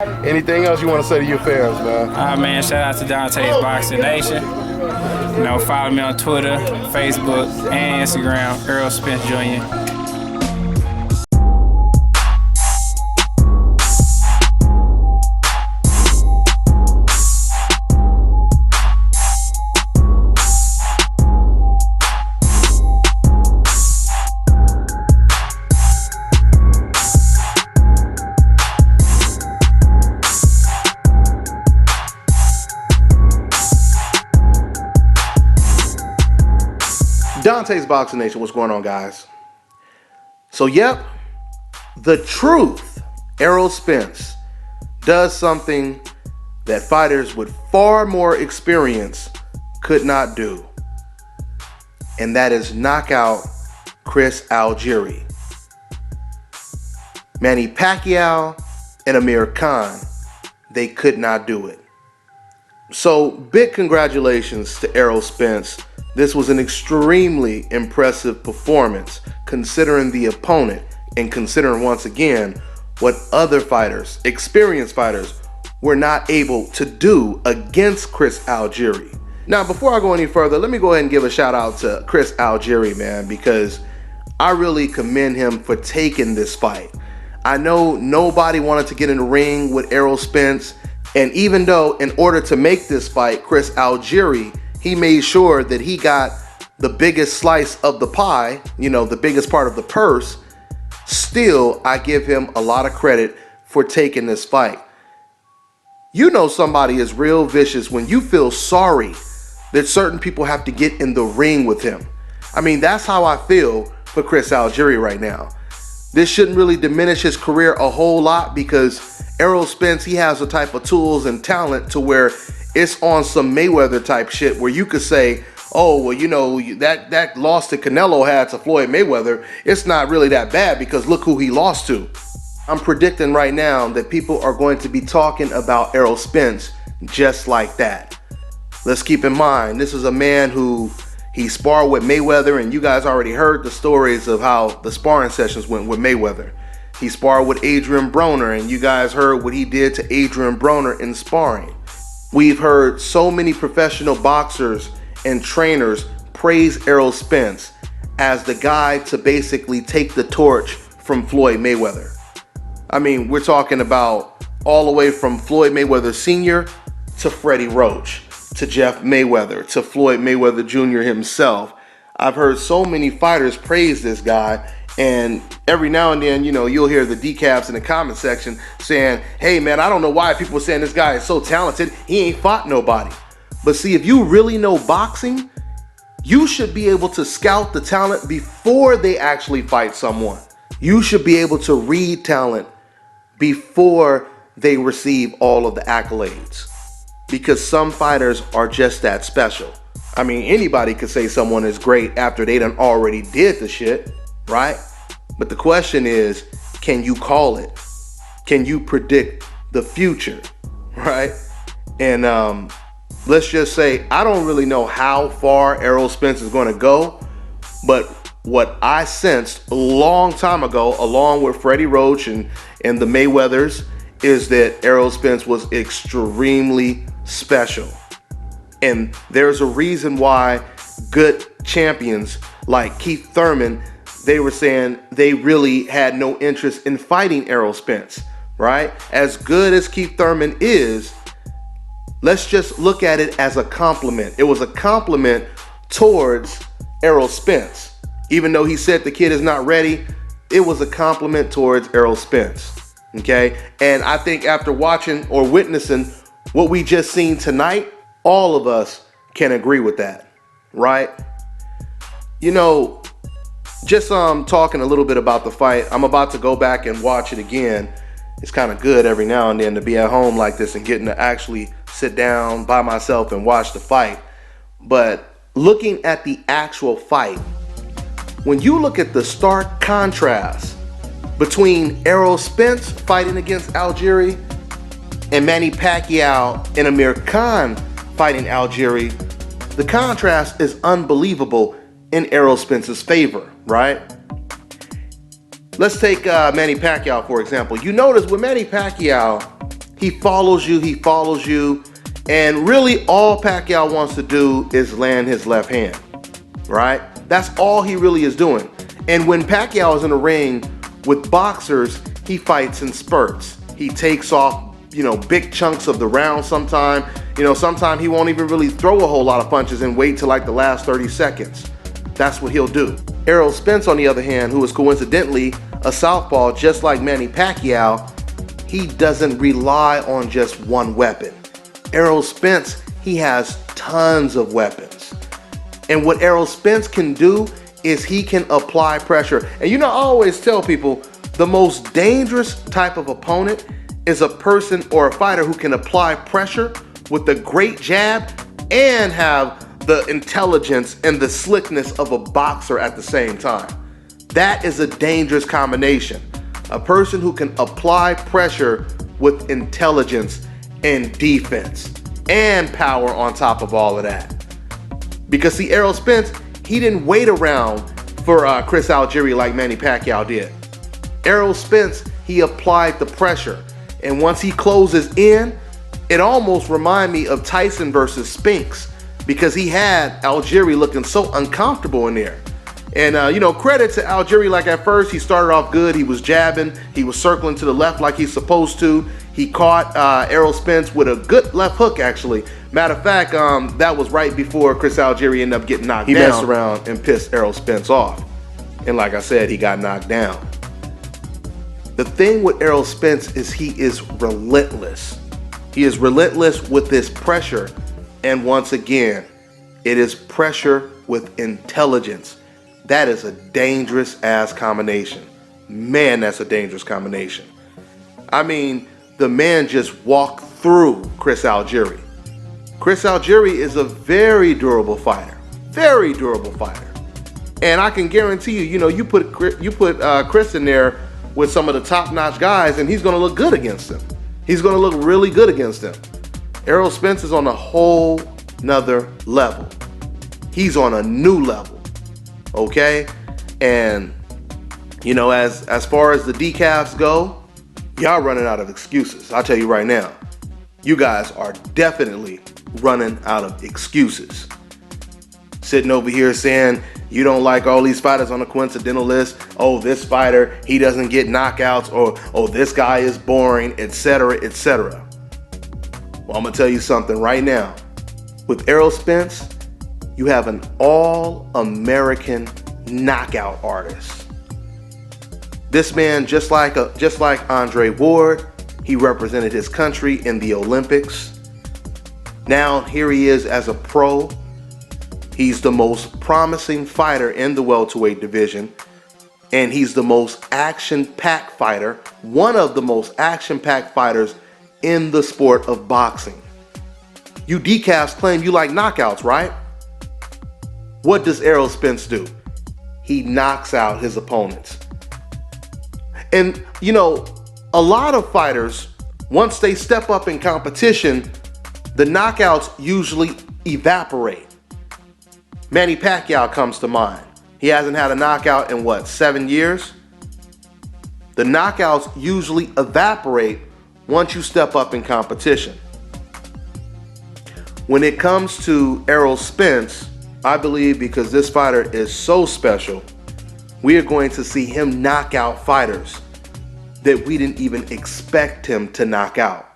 Anything else you want to say to your fans, man? Man, shout out to Dante's Boxing Nation. Follow me on Twitter, Facebook, and Instagram, Errol Spence Jr. Dante's Boxing Nation, what's going on, guys? So, yep, the truth, Errol Spence does something that fighters with far more experience could not do. And that is knock out Chris Algieri. Manny Pacquiao and Amir Khan, they could not do it. So, big congratulations to Errol Spence. This was an extremely impressive performance considering the opponent and considering once again what other fighters, experienced fighters, were not able to do against Chris Algieri. Now, before I go any further, let me go ahead and give a shout out to Chris Algieri, man, because I really commend him for taking this fight. I know nobody wanted to get in the ring with Errol Spence, and even though in order to make this fight, Chris Algieri, he made sure that he got the biggest slice of the pie, the biggest part of the purse. Still, I give him a lot of credit for taking this fight. You know somebody is real vicious when you feel sorry that certain people have to get in the ring with him. I mean, that's how I feel for Chris Algieri right now. This shouldn't really diminish his career a whole lot because Errol Spence, he has the type of tools and talent to where it's on some Mayweather type shit where you could say, oh, well, that loss that Canelo had to Floyd Mayweather, it's not really that bad because look who he lost to. I'm predicting right now that people are going to be talking about Errol Spence just like that. Let's keep in mind, this is a man who he sparred with Mayweather, and you guys already heard the stories of how the sparring sessions went with Mayweather. He sparred with Adrian Broner, and you guys heard what he did to Adrian Broner in sparring. We've heard so many professional boxers and trainers praise Errol Spence as the guy to basically take the torch from Floyd Mayweather. I mean, we're talking about all the way from Floyd Mayweather Sr. to Freddie Roach, to Jeff Mayweather, to Floyd Mayweather Jr. himself. I've heard so many fighters praise this guy, and every now and then, you'll hear the decaps in the comment section saying, hey man, I don't know why people are saying this guy is so talented, he ain't fought nobody. But see, if you really know boxing, you should be able to scout the talent before they actually fight someone. You should be able to read talent before they receive all of the accolades. Because some fighters are just that special. I mean, anybody could say someone is great after they done already did the shit, right? But the question is, can you call it? Can you predict the future, right? And let's just say, I don't really know how far Errol Spence is going to go, but what I sensed a long time ago, along with Freddie Roach and the Mayweathers, is that Errol Spence was extremely special. And there's a reason why good champions like Keith Thurman, they were saying they really had no interest in fighting Errol Spence, right? As good as Keith Thurman is, let's just look at it as a compliment. It was a compliment towards Errol Spence. Even though he said the kid is not ready, it was a compliment towards Errol Spence, okay? And I think after watching or witnessing what we just seen tonight, all of us can agree with that, right? Just talking a little bit about the fight, I'm about to go back and watch it again. It's kind of good every now and then to be at home like this and getting to actually sit down by myself and watch the fight. But looking at the actual fight, when you look at the stark contrast between Errol Spence fighting against Algieri and Manny Pacquiao and Amir Khan fighting Algieri, the contrast is unbelievable in Errol Spence's favor, right? Let's take Manny Pacquiao, for example. You notice with Manny Pacquiao, He follows you, and really all Pacquiao wants to do is land his left hand, right? That's all he really is doing. And when Pacquiao is in the ring with boxers, he fights in spurts. He takes off, big chunks of the round sometime. Sometimes he won't even really throw a whole lot of punches and wait till like the last 30 seconds. That's what he'll do. Errol Spence, on the other hand, who is coincidentally a southpaw just like Manny Pacquiao, he doesn't rely on just one weapon. Errol Spence, he has tons of weapons. And what Errol Spence can do is he can apply pressure. And I always tell people, the most dangerous type of opponent is a person or a fighter who can apply pressure with a great jab and have the intelligence and the slickness of a boxer at the same time. That is a dangerous combination. A person who can apply pressure with intelligence and defense and power on top of all of that. Because see, Errol Spence, he didn't wait around for Chris Algieri like Manny Pacquiao did. Errol Spence, he applied the pressure. And once he closes in, it almost reminded me of Tyson versus Spinks, because he had Algieri looking so uncomfortable in there. And, credit to Algieri, like at first, he started off good. He was jabbing. He was circling to the left like he's supposed to. He caught Errol Spence with a good left hook, actually. Matter of fact, that was right before Chris Algieri ended up getting knocked down. He messed around and pissed Errol Spence off. And like I said, he got knocked down. The thing with Errol Spence is he is relentless. He is relentless with this pressure. And once again, it is pressure with intelligence. That is a dangerous ass combination. Man, that's a dangerous combination. I mean, the man just walked through Chris Algieri. Chris Algieri is a very durable fighter. Very durable fighter. And I can guarantee you, you put Chris in there with some of the top-notch guys, and he's going to look good against them. He's going to look really good against them. Errol Spence is on a whole nother level. He's on a new level. Okay? And, as far as the decafs go, y'all running out of excuses. I'll tell you right now. You guys are definitely running out of excuses. Sitting over here saying you don't like all these fighters on the coincidental list. Oh, this fighter, he doesn't get knockouts. Or, oh, this guy is boring, etc., etc. Well, I'm going to tell you something right now. With Errol Spence, you have an all-American knockout artist. This man, just like Andre Ward, he represented his country in the Olympics. Now here he is as a pro. He's the most promising fighter in the welterweight division, and he's the most action-packed fighter, one of the most action-packed fighters in the sport of boxing. You decafs claim you like knockouts, right? What does Errol Spence do? He knocks out his opponents. And, a lot of fighters, once they step up in competition, the knockouts usually evaporate. Manny Pacquiao comes to mind. He hasn't had a knockout in 7 years? The knockouts usually evaporate once you step up in competition. When it comes to Errol Spence, I believe because this fighter is so special, we are going to see him knock out fighters that we didn't even expect him to knock out.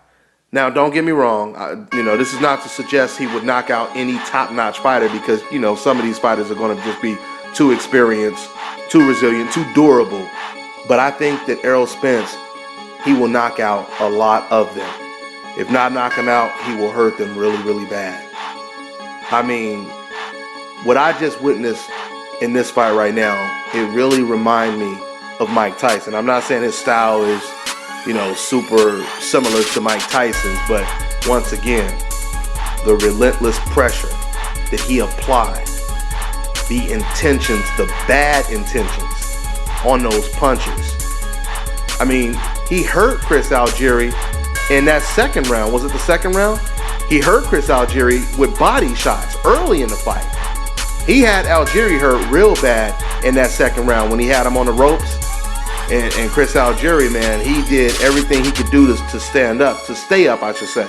Now, don't get me wrong. This is not to suggest he would knock out any top-notch fighter because, some of these fighters are going to just be too experienced, too resilient, too durable. But I think that Errol Spence, he will knock out a lot of them. If not knock them out, he will hurt them really, really bad. I mean, what I just witnessed in this fight right now, it really reminded me of Mike Tyson. I'm not saying his style is, super similar to Mike Tyson's, but once again, the relentless pressure that he applied, the intentions, the bad intentions on those punches. I mean, he hurt Chris Algieri in that second round. Was it the second round? He hurt Chris Algieri with body shots early in the fight. He had Algieri hurt real bad in that second round when he had him on the ropes. And Chris Algieri, man, he did everything he could do to stand up, to stay up, I should say.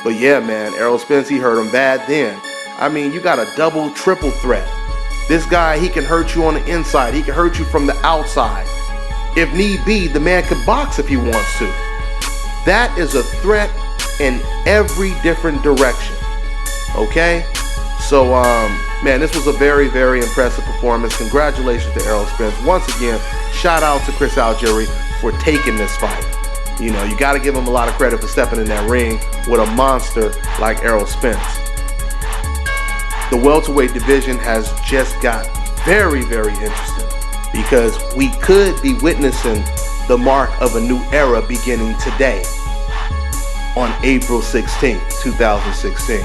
But yeah, man, Errol Spence, he hurt him bad then. I mean, you got a double, triple threat. This guy, he can hurt you on the inside. He can hurt you from the outside. If need be, the man could box if he wants to. That is a threat in every different direction. Okay? So, man, this was a very, very impressive performance. Congratulations to Errol Spence. Once again, shout out to Chris Algieri for taking this fight. You know, you got to give him a lot of credit for stepping in that ring with a monster like Errol Spence. The welterweight division has just got very, very interesting because we could be witnessing the mark of a new era beginning today on April 16, 2016.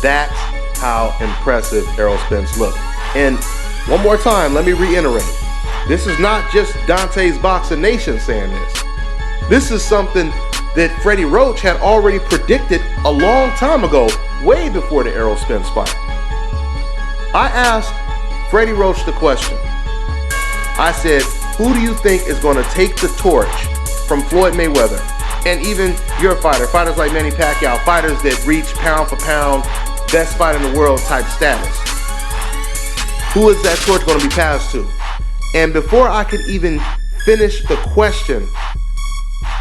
That's how impressive Errol Spence looked. And one more time, let me reiterate. This is not just Dante's Boxing Nation saying this. This is something that Freddie Roach had already predicted a long time ago, way before the Errol Spence fight. I asked Freddie Roach the question. I said, who do you think is going to take the torch from Floyd Mayweather? And even your fighters like Manny Pacquiao, fighters that reach pound for pound, best fight in the world type status. Who is that torch going to be passed to? And before I could even finish the question,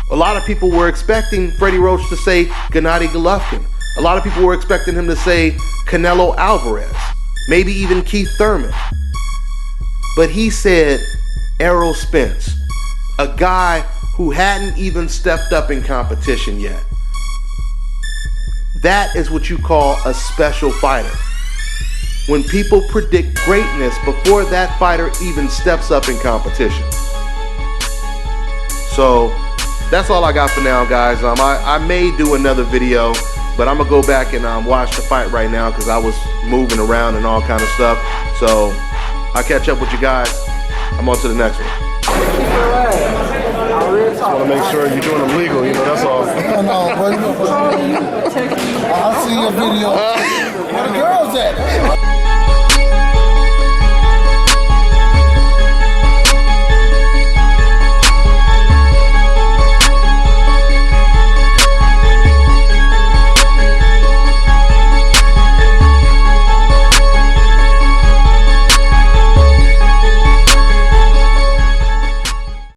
a lot of people were expecting Freddie Roach to say Gennady Golovkin. A lot of people were expecting him to say Canelo Alvarez, maybe even Keith Thurman. But he said Errol Spence, a guy who hadn't even stepped up in competition yet. That is what you call a special fighter. When people predict greatness before that fighter even steps up in competition. So that's all I got for now, guys. I may do another video, but I'm gonna go back and watch the fight right now because I was moving around and all kind of stuff. So I'll catch up with you guys. I'm on to the next one. Just want to make sure you're doing them legal, you know, that's all. No, bro, I see your video. Where the girls at?